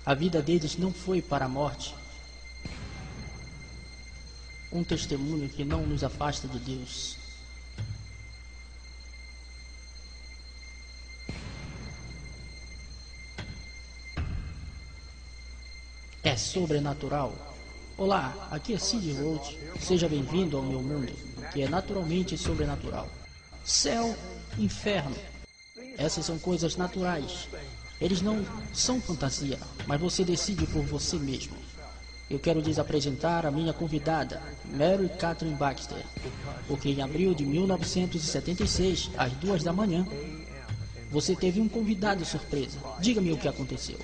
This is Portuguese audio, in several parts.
A vida deles não foi para a morte. Um testemunho que não nos afasta de Deus. É sobrenatural. Olá, aqui é Sid Roth. Seja bem-vindo ao meu mundo, que é naturalmente sobrenatural. Céu, inferno. Essas são coisas naturais. Eles não são fantasia, mas você decide por você mesmo. Eu quero lhes apresentar a minha convidada, Mary Catherine Baxter, porque em abril de 1976, às 2 da manhã, você teve um convidado surpresa. Diga-me o que aconteceu.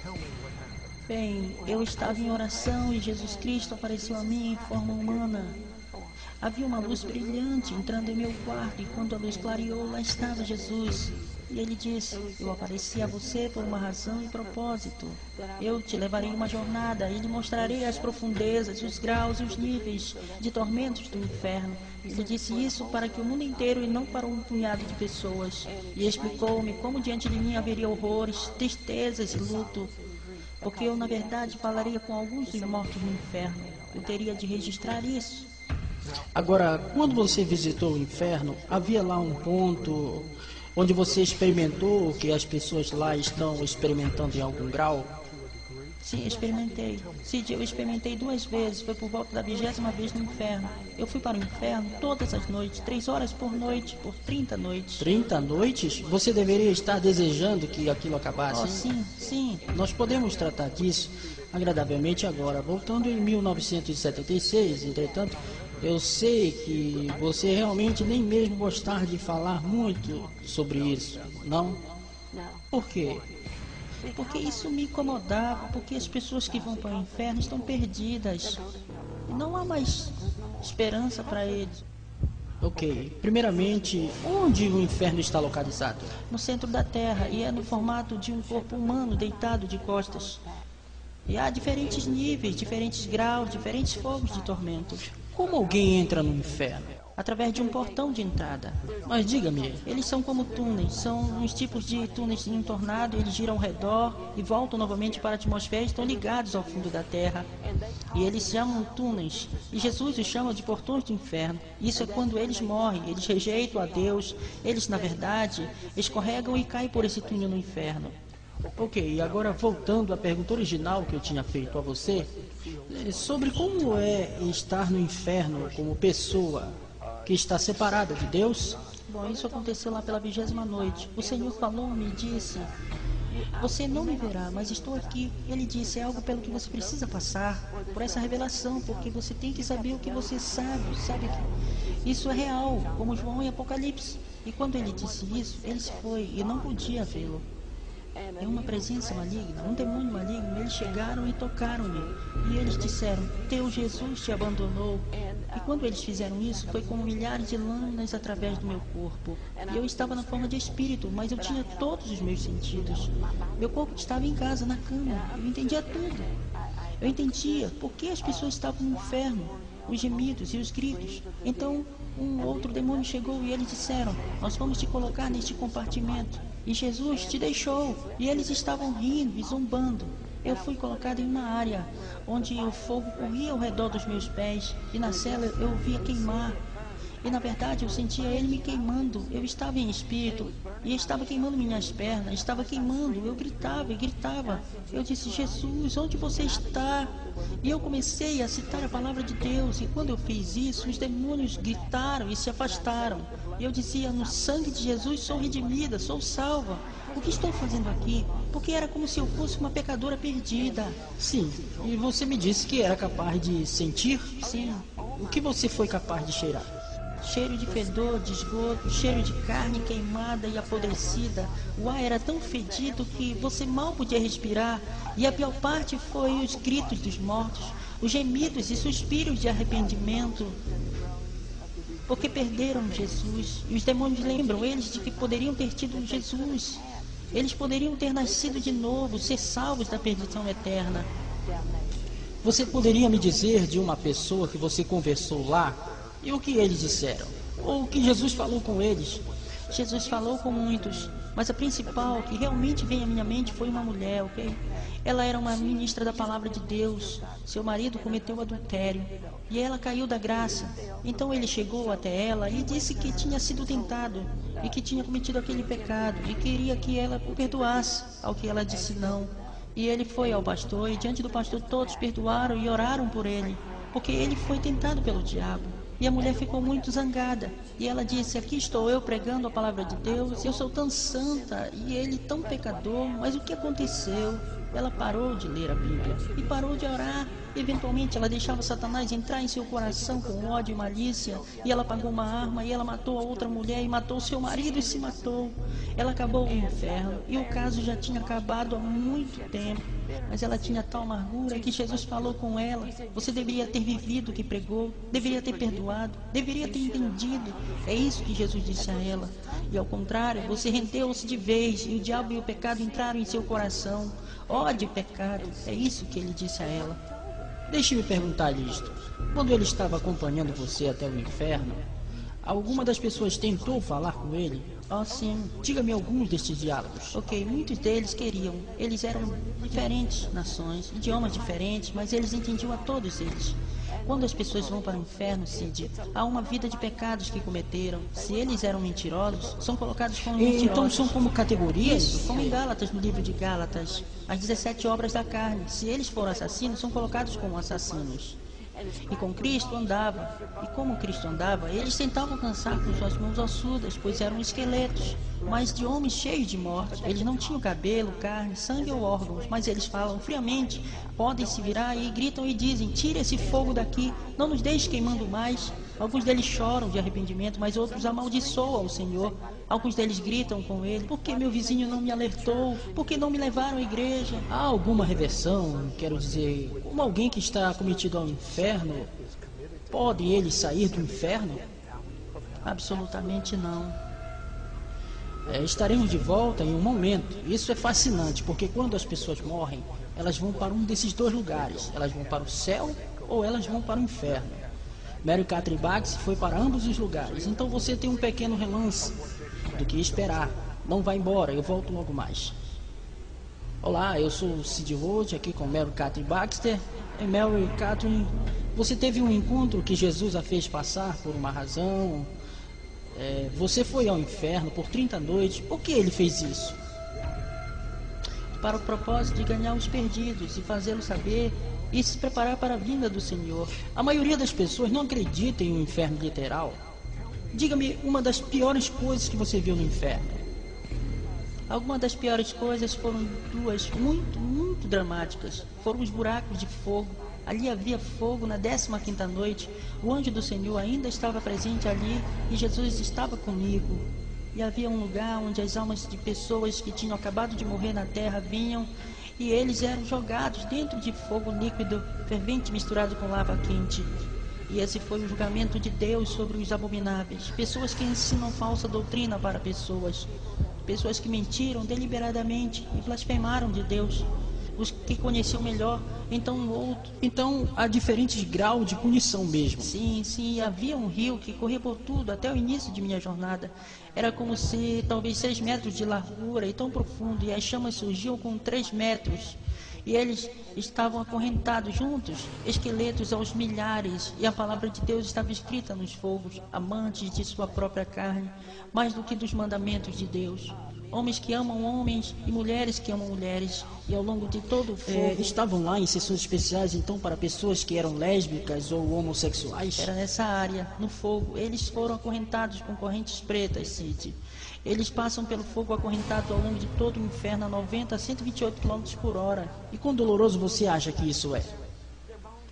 Bem, eu estava em oração e Jesus Cristo apareceu a mim em forma humana. Havia uma luz brilhante entrando em meu quarto e quando a luz clareou, lá estava Jesus. E ele disse, eu apareci a você por uma razão e propósito. Eu te levarei uma jornada e lhe mostrarei as profundezas, os graus e os níveis de tormentos do inferno. Ele disse isso para que o mundo inteiro e não para um punhado de pessoas. E explicou-me como diante de mim haveria horrores, tristezas e luto. Porque eu, na verdade, falaria com alguns dos mortos no inferno. Eu teria de registrar isso. Agora, quando você visitou o inferno, havia lá um ponto onde você experimentou o que as pessoas lá estão experimentando em algum grau? Sim, experimentei. Cid, eu experimentei 2 vezes. Foi por volta da 20ª vez no inferno. Eu fui para o inferno todas as noites, 3 horas por noite, por 30 noites. 30 noites? Você deveria estar desejando que aquilo acabasse. Oh, sim, sim. Nós podemos tratar disso agradavelmente agora. Voltando em 1976, entretanto, eu sei que você realmente nem mesmo gostar de falar muito sobre isso, não? Por quê? Porque isso me incomodava, porque as pessoas que vão para o inferno estão perdidas. E não há mais esperança para eles. Ok. Primeiramente, onde o inferno está localizado? No centro da Terra, e é no formato de um corpo humano deitado de costas. E há diferentes níveis, diferentes graus, diferentes fogos de tormento. Como alguém entra no inferno? Através de um portão de entrada. Mas diga-me, Eles são como túneis, são uns tipos de túneis em um tornado, eles giram ao redor e voltam novamente para a atmosfera e estão ligados ao fundo da Terra. E eles chamam túneis, e Jesus os chama de portões do inferno. Isso é quando eles morrem, eles rejeitam a Deus, eles na verdade escorregam e caem por esse túnel no inferno. ok, e agora voltando à pergunta original que eu tinha feito a você, sobre como é estar no inferno como pessoa que está separada de Deus. Bom, isso aconteceu lá pela 20ª noite. O Senhor falou-me e disse, você não me verá, mas estou aqui. Ele disse, é algo pelo que você precisa passar, por essa revelação, porque você tem que saber o que você sabe que isso é real, como João em Apocalipse. E quando ele disse isso, ele se foi e não podia vê-lo. É uma presença maligna, um demônio maligno. Eles chegaram e tocaram-me. E eles disseram, teu Jesus te abandonou. E quando eles fizeram isso, foi com milhares de lâminas através do meu corpo. E eu estava na forma de espírito, mas eu tinha todos os meus sentidos. Meu corpo estava em casa, na cama. Eu entendia tudo. Eu entendia por que as pessoas estavam no inferno, os gemidos e os gritos. Então, um outro demônio chegou e eles disseram, nós vamos te colocar neste compartimento. E Jesus te deixou. E eles estavam rindo e zombando. Eu fui colocado em uma área onde o fogo corria ao redor dos meus pés. E na cela eu o via queimar. E na verdade eu sentia ele me queimando. Eu estava em espírito e estava queimando minhas pernas. Estava queimando. Eu gritava e gritava. Eu disse, Jesus, onde você está? E eu comecei a citar a palavra de Deus. E quando eu fiz isso, os demônios gritaram e se afastaram. E eu dizia, no sangue de Jesus sou redimida, sou salva. O que estou fazendo aqui? Porque era como se eu fosse uma pecadora perdida. Sim, e você me disse que era capaz de sentir? Sim. O que você foi capaz de cheirar? Cheiro de fedor, de esgoto, cheiro de carne queimada e apodrecida. O ar era tão fedido que você mal podia respirar. E a pior parte foi os gritos dos mortos, os gemidos e suspiros de arrependimento. Porque perderam Jesus. E os demônios lembram eles de que poderiam ter tido Jesus. Eles poderiam ter nascido de novo, ser salvos da perdição eterna. Você poderia me dizer de uma pessoa que você conversou lá e o que eles disseram? Ou o que Jesus falou com eles? Jesus falou com muitos. Mas a principal, que realmente veio à minha mente, foi uma mulher, ok? Ela era uma ministra da palavra de Deus. Seu marido cometeu adultério e ela caiu da graça. Então ele chegou até ela e disse que tinha sido tentado e que tinha cometido aquele pecado e queria que ela o perdoasse, ao que ela disse não. E ele foi ao pastor e diante do pastor todos perdoaram e oraram por ele, porque ele foi tentado pelo diabo. E a mulher ficou muito zangada. E ela disse, aqui estou eu pregando a palavra de Deus, eu sou tão santa e ele tão pecador, mas o que aconteceu? Ela parou de ler a Bíblia e parou de orar. Eventualmente ela deixava Satanás entrar em seu coração com ódio e malícia, e ela pegou uma arma e ela matou a outra mulher e matou seu marido e se matou. Ela acabou no inferno e o caso já tinha acabado há muito tempo. Mas ela tinha tal amargura que Jesus falou com ela, você deveria ter vivido o que pregou, deveria ter perdoado, deveria ter entendido. É isso que Jesus disse a ela. E ao contrário, você rendeu-se de vez e o diabo e o pecado entraram em seu coração. Ódio e pecado, é isso que ele disse a ela. Deixe-me perguntar-lhe isto. Quando ele estava acompanhando você até o inferno, alguma das pessoas tentou falar com ele? Oh, sim. Diga-me alguns destes diálogos. Ok, muitos deles queriam. Eles eram diferentes nações, idiomas diferentes, mas eles entendiam a todos eles. Quando as pessoas vão para o inferno, Cid, há uma vida de pecados que cometeram. Se eles eram mentirosos, são colocados como mentirosos. Então são como categorias? Isso, como em Gálatas, no livro de Gálatas. As 17 obras da carne. Se eles foram assassinos, são colocados como assassinos. E com Cristo andava. E como Cristo andava, eles tentavam alcançar com suas mãos ossudas, pois eram esqueletos, mas de homens cheios de morte. Eles não tinham cabelo, carne, sangue ou órgãos, mas eles falam friamente, podem se virar e gritam e dizem, tire esse fogo daqui, não nos deixe queimando mais. Alguns deles choram de arrependimento, mas outros amaldiçoam o Senhor. Alguns deles gritam com ele, por que meu vizinho não me alertou? Por que não me levaram à igreja? Há alguma reversão? Quero dizer, como alguém que está cometido ao inferno, podem eles sair do inferno? Absolutamente não. Estaremos de volta em um momento. Isso é fascinante, porque quando as pessoas morrem, elas vão para um desses dois lugares. Elas vão para o céu ou elas vão para o inferno. Mary Catherine Bax foi para ambos os lugares. Então você tem um pequeno relance do que esperar. Não vá embora, eu volto logo mais. Olá, eu sou o Cid Roth, aqui com Mary Catherine Baxter. E Mary Catherine, você teve um encontro que Jesus a fez passar por uma razão. Você foi ao inferno por 30 noites. Por que ele fez isso? Para o propósito de ganhar os perdidos e fazê-los saber e se preparar para a vinda do Senhor. A maioria das pessoas não acredita em um inferno literal. Diga-me uma das piores coisas que você viu no inferno. Algumas das piores coisas foram duas muito dramáticas. Foram os buracos de fogo. Ali havia fogo na 15ª noite. O anjo do Senhor ainda estava presente ali e Jesus estava comigo. E havia um lugar onde as almas de pessoas que tinham acabado de morrer na terra vinham e eles eram jogados dentro de fogo líquido, fervente misturado com lava quente. E esse foi o julgamento de Deus sobre os abomináveis. Pessoas que ensinam falsa doutrina para pessoas. Pessoas que mentiram deliberadamente e blasfemaram de Deus. Os que conheciam melhor, então o outro. Então há diferentes graus de punição mesmo. Sim, havia um rio que corria por tudo até o início de minha jornada. Era como se talvez 6 metros de largura e tão profundo, e as chamas surgiam com 3 metros. E eles estavam acorrentados juntos, esqueletos aos milhares, e a palavra de Deus estava escrita nos fogos, amantes de sua própria carne, mais do que dos mandamentos de Deus. Homens que amam homens e mulheres que amam mulheres, e ao longo de todo o fogo... Estavam lá em sessões especiais, então, para pessoas que eram lésbicas ou homossexuais? Era nessa área, no fogo. Eles foram acorrentados com correntes pretas, Cid. Eles passam pelo fogo acorrentado ao longo de todo o inferno a 90 a 128 km por hora. E quão doloroso você acha que isso é?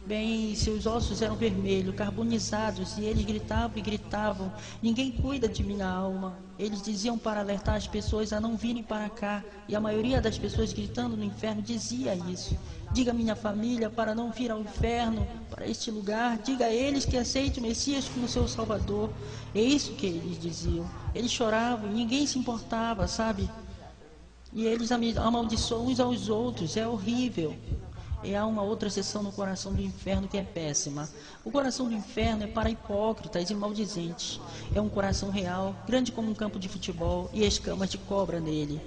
Bem, seus ossos eram vermelhos, carbonizados, e eles gritavam e gritavam. Ninguém cuida de minha alma. Eles diziam para alertar as pessoas a não virem para cá. E a maioria das pessoas gritando no inferno dizia isso. Diga à minha família para não vir ao inferno, para este lugar. Diga a eles que aceite o Messias como seu Salvador. É isso que eles diziam. Eles choravam e ninguém se importava, sabe? E eles amaldiçoam uns aos outros. É horrível. E há uma outra seção no coração do inferno que é péssima. O coração do inferno é para hipócritas e maldizentes. É um coração real, grande como um campo de futebol, e escamas de cobra nele.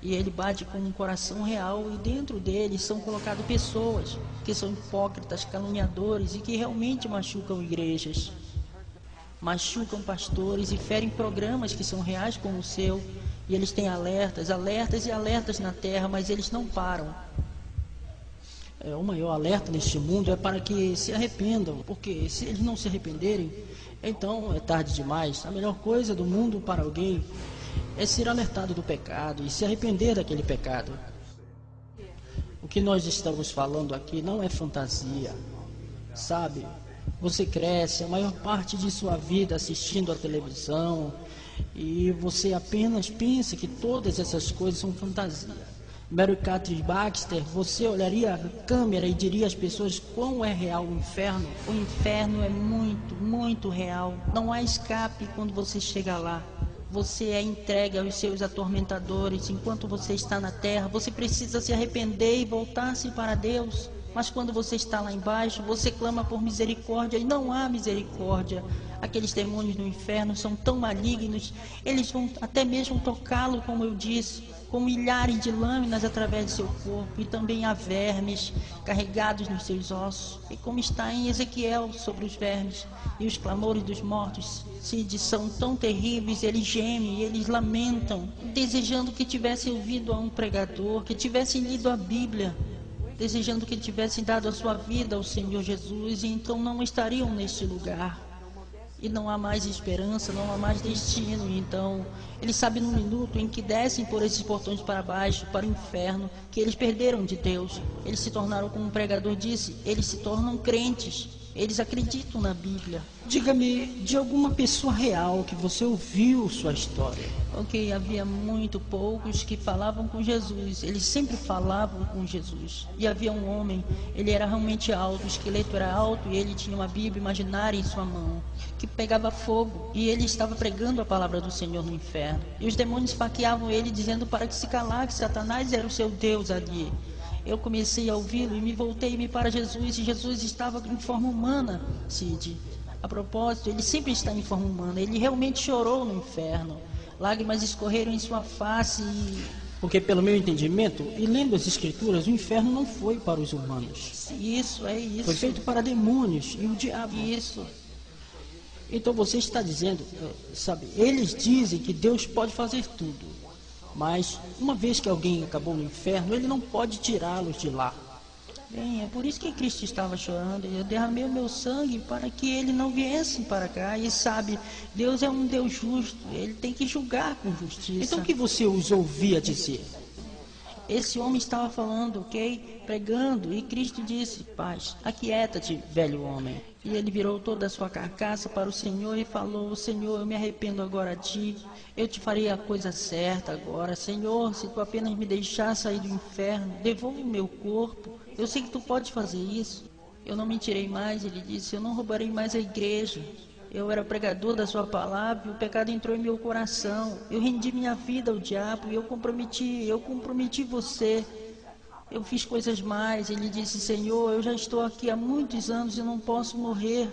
E ele bate com um coração real, e dentro dele são colocadas pessoas que são hipócritas, caluniadores e que realmente machucam igrejas. Machucam pastores e ferem programas que são reais como o seu. E eles têm alertas, alertas e alertas na terra, mas eles não param. O maior alerta neste mundo é para que se arrependam, porque se eles não se arrependerem, então é tarde demais. A melhor coisa do mundo para alguém é ser alertado do pecado e se arrepender daquele pecado. O que nós estamos falando aqui não é fantasia, sabe? Você cresce a maior parte de sua vida assistindo a televisão e você apenas pensa que todas essas coisas são fantasia. Mary Catherine Baxter, você olharia a câmera e diria às pessoas quão é real o inferno? O inferno é muito, muito real. Não há escape quando você chega lá. Você é entregue aos seus atormentadores. Enquanto você está na terra, você precisa se arrepender e voltar-se para Deus. Mas quando você está lá embaixo, você clama por misericórdia e não há misericórdia. Aqueles demônios no inferno são tão malignos, eles vão até mesmo tocá-lo, como eu disse, com milhares de lâminas através de seu corpo, e também há vermes carregados nos seus ossos. E como está em Ezequiel sobre os vermes, e os clamores dos mortos, são tão terríveis, eles gemem, eles lamentam, desejando que tivessem ouvido a um pregador, que tivessem lido a Bíblia, desejando que tivessem dado a sua vida ao Senhor Jesus, e então não estariam neste lugar. E não há mais esperança, não há mais destino. Então, eles sabem no minuto em que descem por esses portões para baixo, para o inferno, que eles perderam de Deus. Eles se tornaram, como o pregador disse, eles se tornam crentes. Eles acreditam na Bíblia. Diga-me de alguma pessoa real que você ouviu sua história. Ok, havia muito poucos que falavam com Jesus. Eles sempre falavam com Jesus. E havia um homem, ele era realmente alto, o esqueleto era alto, e ele tinha uma Bíblia imaginária em sua mão, que pegava fogo. E ele estava pregando a palavra do Senhor no inferno. E os demônios esfaqueavam ele, dizendo para que se calar, que Satanás era o seu Deus ali. Eu comecei a ouvi-lo e me voltei-me para Jesus, e Jesus estava em forma humana, Cid. A propósito, ele sempre está em forma humana. Ele realmente chorou no inferno. Lágrimas escorreram em sua face e... Porque pelo meu entendimento, e lendo as escrituras, o inferno não foi para os humanos. Isso, é isso. Foi feito para demônios e o diabo. Isso. Então você está dizendo, sabe, eles dizem que Deus pode fazer tudo. Mas, uma vez que alguém acabou no inferno, ele não pode tirá-los de lá. Bem, é por isso que Cristo estava chorando. Eu derramei o meu sangue para que ele não viesse para cá. E sabe, Deus é um Deus justo. Ele tem que julgar com justiça. Então o que você os ouvia dizer? Esse homem estava falando, ok? Pregando. E Cristo disse, paz, aquieta-te, velho homem. E ele virou toda a sua carcaça para o Senhor e falou, Senhor, eu me arrependo agora de ti. Eu te farei a coisa certa agora. Senhor, se tu apenas me deixar sair do inferno, devolve o meu corpo. Eu sei que tu pode fazer isso. Eu não mentirei mais, ele disse, eu não roubarei mais a igreja. Eu era pregador da sua palavra e o pecado entrou em meu coração. Eu rendi minha vida ao diabo e eu comprometi você. Eu fiz coisas mais. Ele disse, Senhor, eu já estou aqui há muitos anos e não posso morrer.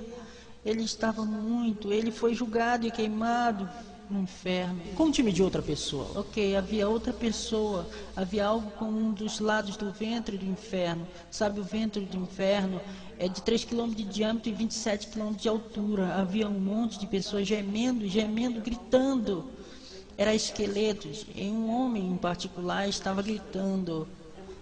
Ele foi julgado e queimado no inferno. Conte-me de outra pessoa. Ok, havia outra pessoa. Havia algo com um dos lados do ventre do inferno. Sabe, o ventre do inferno é de 3 km de diâmetro e 27 km de altura. Havia um monte de pessoas gemendo, gritando. Eram esqueletos. E um homem em particular estava gritando.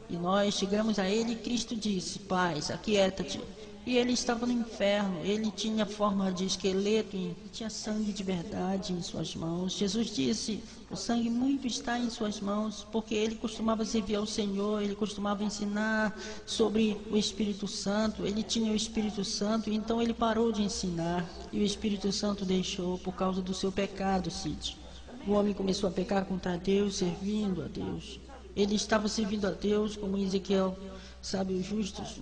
E nós chegamos a ele e Cristo disse, paz, aquieta-te. E ele estava no inferno, ele tinha forma de esqueleto e tinha sangue de verdade em suas mãos. Jesus disse, o sangue muito está em suas mãos, porque ele costumava servir ao Senhor, ele costumava ensinar sobre o Espírito Santo, ele tinha o Espírito Santo, e então ele parou de ensinar, e o Espírito Santo deixou por causa do seu pecado, Cid. O homem começou a pecar contra Deus, servindo a Deus. Ele estava servindo a Deus como Ezequiel. Sabe, os justos,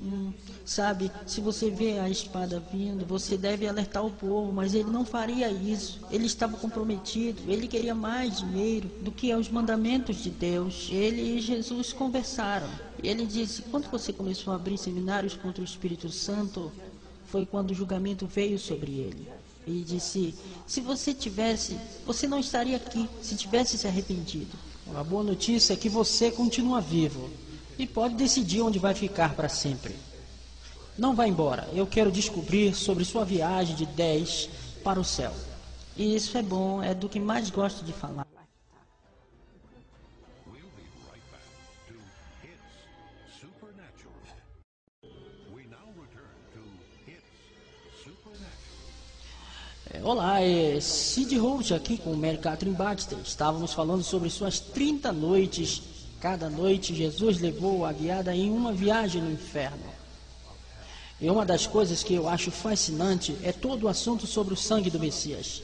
sabe, se você vê a espada vindo, você deve alertar o povo, mas ele não faria isso. Ele estava comprometido, ele queria mais dinheiro do que os mandamentos de Deus. Ele e Jesus conversaram. E ele disse, quando você começou a abrir seminários contra o Espírito Santo, foi quando o julgamento veio sobre ele. Ele disse, se você tivesse, você não estaria aqui, se tivesse se arrependido. A boa notícia é que você continua vivo e pode decidir onde vai ficar para sempre. Não vá embora, eu quero descobrir sobre sua viagem de 10 para o céu. E isso é bom, é do que mais gosto de falar. Olá, é Sid Holt aqui com o Mary Catherine Baxter. Estávamos falando sobre suas 30 noites. Cada noite Jesus levou a guiada em uma viagem no inferno. E uma das coisas que eu acho fascinante é todo o assunto sobre o sangue do Messias.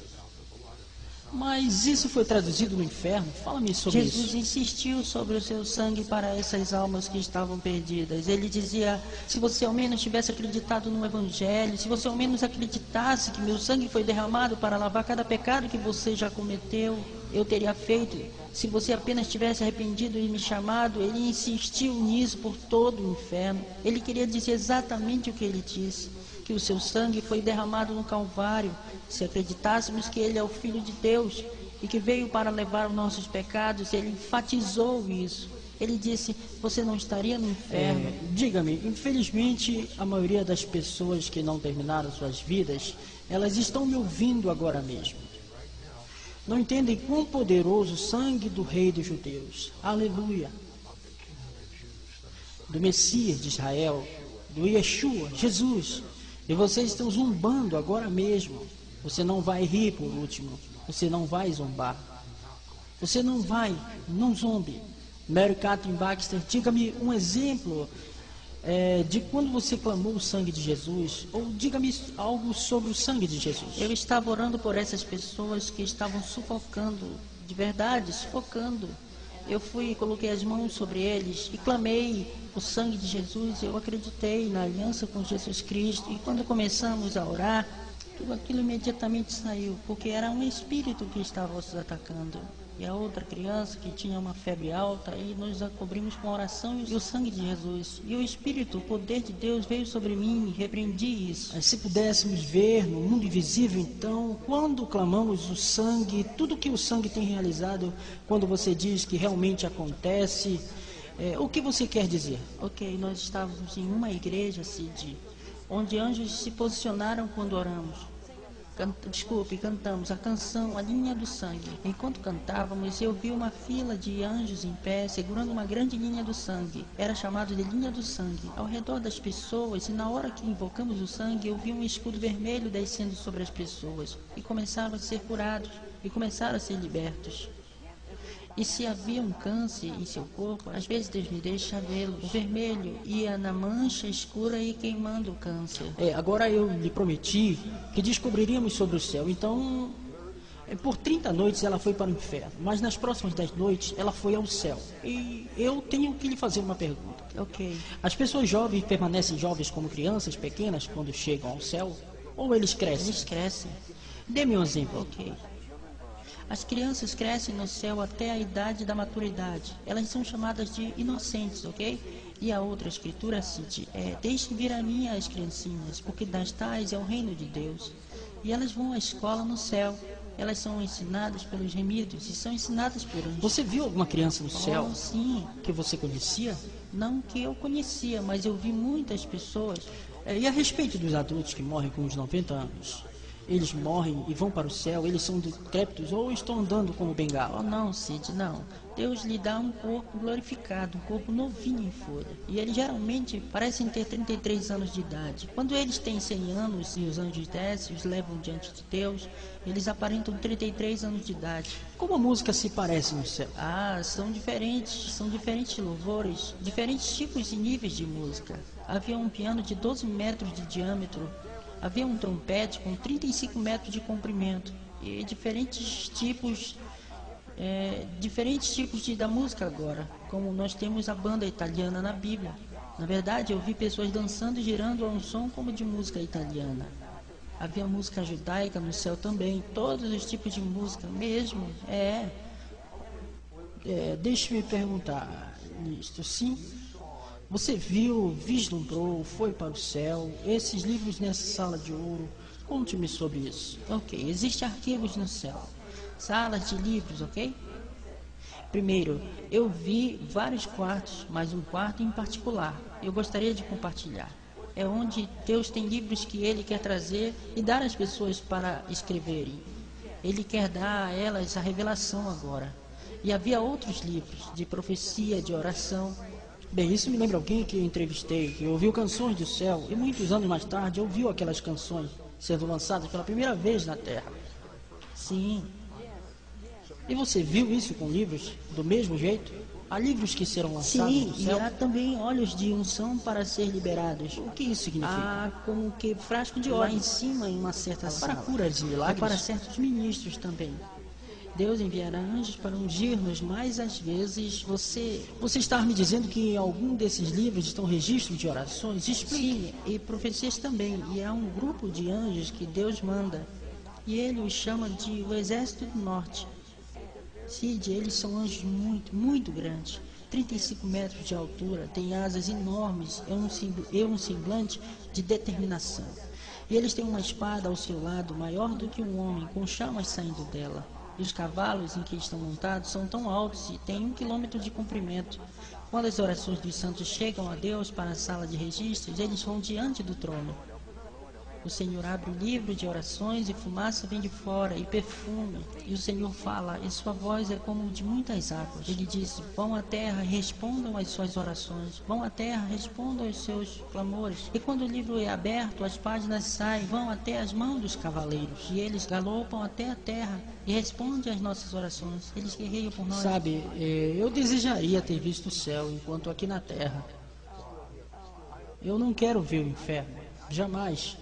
Mas isso foi traduzido no inferno? Fala-me sobre isso. Jesus insistiu sobre o seu sangue para essas almas que estavam perdidas. Ele dizia, se você ao menos tivesse acreditado no Evangelho, se você ao menos acreditasse que meu sangue foi derramado para lavar cada pecado que você já cometeu, eu teria feito. Se você apenas tivesse arrependido e me chamado, ele insistiu nisso por todo o inferno. Ele queria dizer exatamente o que ele disse, que o seu sangue foi derramado no Calvário. Se acreditássemos que ele é o Filho de Deus e que veio para levar os nossos pecados, ele enfatizou isso. Ele disse, você não estaria no inferno. Diga-me, infelizmente a maioria das pessoas que não terminaram suas vidas, elas estão me ouvindo agora mesmo. Não entendem quão poderoso o sangue do Rei dos Judeus. Aleluia. Do Messias de Israel, do Yeshua, Jesus. E vocês estão zombando agora mesmo. Você não vai rir por último. Você não vai zombar. Você não vai, não zombe. Mary Catherine Baxter, diga-me um exemplo de quando você clamou o sangue de Jesus. Ou diga-me algo sobre o sangue de Jesus. Eu estava orando por essas pessoas que estavam sufocando, de verdade, sufocando. Eu fui e coloquei as mãos sobre eles e clamei o sangue de Jesus. Eu acreditei na aliança com Jesus Cristo. E quando começamos a orar, tudo aquilo imediatamente saiu, porque era um espírito que estava os atacando. E a outra criança que tinha uma febre alta, e nós a cobrimos com a oração e o sangue de Jesus. E o Espírito, o poder de Deus veio sobre mim e repreendi isso. Se pudéssemos ver no mundo invisível, então, quando clamamos o sangue, tudo que o sangue tem realizado, quando você diz que realmente acontece, o que você quer dizer? Ok, nós estávamos em uma igreja, Cid, onde anjos se posicionaram quando oramos. Cantamos a canção A Linha do Sangue. Enquanto cantávamos, eu vi uma fila de anjos em pé, segurando uma grande linha do sangue. Era chamado de Linha do Sangue. Ao redor das pessoas, e na hora que invocamos o sangue, eu vi um escudo vermelho descendo sobre as pessoas. E começaram a ser curados, e começaram a ser libertos. E se havia um câncer em seu corpo, às vezes Deus me deixa vê-lo. O vermelho ia na mancha escura e queimando o câncer. Agora eu lhe prometi que descobriríamos sobre o céu. Então, por 30 noites ela foi para o inferno. Mas nas próximas 10 noites ela foi ao céu. E eu tenho que lhe fazer uma pergunta. Ok. As pessoas jovens permanecem jovens como crianças pequenas quando chegam ao céu? Ou eles crescem? Eles crescem. Dê-me um exemplo. Ok. As crianças crescem no céu até a idade da maturidade. Elas são chamadas de inocentes, ok? E a outra escritura cite, deixe vir a mim as criancinhas, porque das tais é o reino de Deus. E elas vão à escola no céu. Elas são ensinadas pelos remidos e são ensinadas por anjos. Você viu alguma criança no céu? Sim. Que você conhecia? Não que eu conhecia, mas eu vi muitas pessoas. E a respeito dos adultos que morrem com uns 90 anos? Eles morrem e vão para o céu, eles são decrépitos ou estão andando como bengala? Oh, não, Cid, não. Deus lhe dá um corpo glorificado, um corpo novinho em folha. E eles geralmente parecem ter 33 anos de idade. Quando eles têm 100 anos e os anjos descem e os levam diante de Deus, eles aparentam 33 anos de idade. Como a música se parece no céu? São diferentes louvores, diferentes tipos e níveis de música. Havia um piano de 12 metros de diâmetro. Havia um trompete com 35 metros de comprimento e diferentes tipos da música agora, como nós temos a banda italiana na Bíblia. Na verdade, eu vi pessoas dançando e girando a um som como de música italiana. Havia música judaica no céu também, todos os tipos de música mesmo. Deixe-me perguntar isto, sim? Você viu, vislumbrou, foi para o céu, esses livros nessa sala de ouro? Conte-me sobre isso. Ok, existem arquivos no céu, salas de livros, ok? Primeiro, eu vi vários quartos, mas um quarto em particular, eu gostaria de compartilhar. É onde Deus tem livros que Ele quer trazer e dar às pessoas para escreverem. Ele quer dar a elas a revelação agora. E havia outros livros de profecia, de oração. Bem, isso me lembra alguém que eu entrevistei, que ouviu canções do céu e muitos anos mais tarde ouviu aquelas canções sendo lançadas pela primeira vez na Terra. Sim. E você viu isso com livros do mesmo jeito? Há livros que serão lançados Sim, no céu? e há também óleos de unção para ser liberados. O que isso significa? Há como que frasco de óleo lá em cima em uma certa sala. Para curas e milagres? Para certos ministros também. Deus enviará anjos para ungir-nos, mas às vezes você está me dizendo que em algum desses livros estão registros de orações? Sim, Explique. e profecias também. E há um grupo de anjos que Deus manda. E Ele os chama de o Exército do Norte. Cid, eles são anjos muito, muito grandes. 35 metros de altura, têm asas enormes e um semblante de determinação. E eles têm uma espada ao seu lado, maior do que um homem, com chamas saindo dela. E os cavalos em que estão montados são tão altos e têm 1 quilômetro de comprimento. Quando as orações dos santos chegam a Deus para a sala de registros, eles vão diante do trono. O Senhor abre o livro de orações e fumaça vem de fora, e perfume. E o Senhor fala, e sua voz é como de muitas águas. Ele diz, vão à terra e respondam às suas orações. Vão à terra, respondam aos seus clamores. E quando o livro é aberto, as páginas saem, vão até as mãos dos cavaleiros. E eles galopam até a terra e respondem às nossas orações. Eles guerreiam por nós. Sabe, eu desejaria ter visto o céu enquanto aqui na terra. Eu não quero ver o inferno, jamais.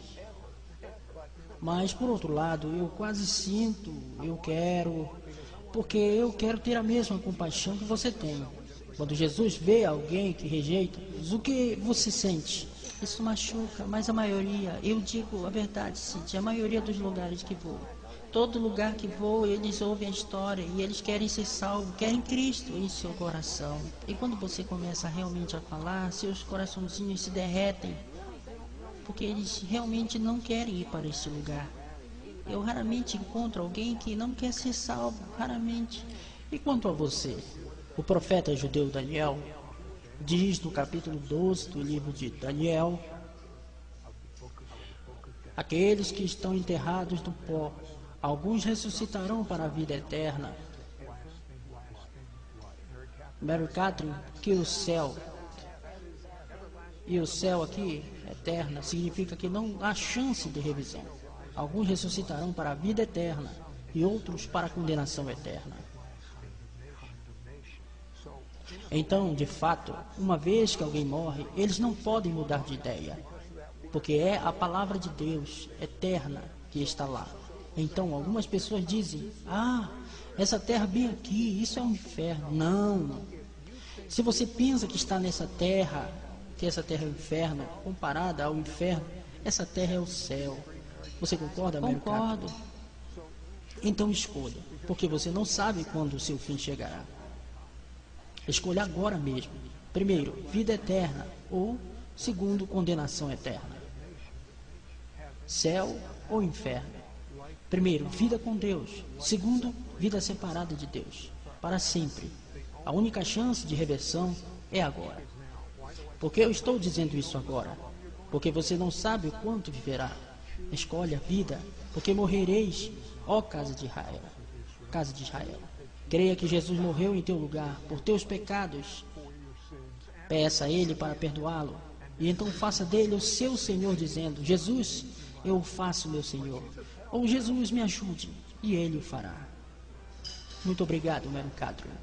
Mas, por outro lado, eu quase sinto, porque eu quero ter a mesma compaixão que você tem. Quando Jesus vê alguém que rejeita, o que você sente? Isso machuca, mas a maioria, eu digo a verdade, Cid, a maioria dos lugares que vou. Todo lugar que vou, eles ouvem a história e eles querem ser salvos, querem Cristo em seu coração. E quando você começa realmente a falar, seus coraçãozinhos se derretem. Porque eles realmente não querem ir para esse lugar. Eu raramente encontro alguém que não quer ser salvo, raramente. E quanto a você? O profeta judeu Daniel diz no capítulo 12 do livro de Daniel: aqueles que estão enterrados no pó, alguns ressuscitarão para a vida eterna. Mary Catherine, que o céu aqui, eterna, significa que não há chance de revisão. Alguns ressuscitarão para a vida eterna e outros para a condenação eterna. Então, de fato, uma vez que alguém morre, eles não podem mudar de ideia, porque é a palavra de Deus eterna que está lá. Então, algumas pessoas dizem: essa terra bem aqui, isso é um inferno. Não. Se você pensa que está nessa terra, que essa terra é o inferno, comparada ao inferno, essa terra é o céu. Você concorda, Mary? Concordo. Então escolha, porque você não sabe quando o seu fim chegará. Escolha agora mesmo. Primeiro, vida eterna, ou segundo, condenação eterna. Céu ou inferno. Primeiro, vida com Deus. Segundo, vida separada de Deus, para sempre. A única chance de reversão é agora. Por que eu estou dizendo isso agora? Porque você não sabe o quanto viverá. Escolhe a vida, porque morrereis, ó casa de Israel. Casa de Israel. Creia que Jesus morreu em teu lugar, por teus pecados. Peça a Ele para perdoá-lo. E então faça dele o seu Senhor, dizendo: Jesus, eu o faço meu Senhor. Ou Jesus, me ajude. E Ele o fará. Muito obrigado, Mary Catherine.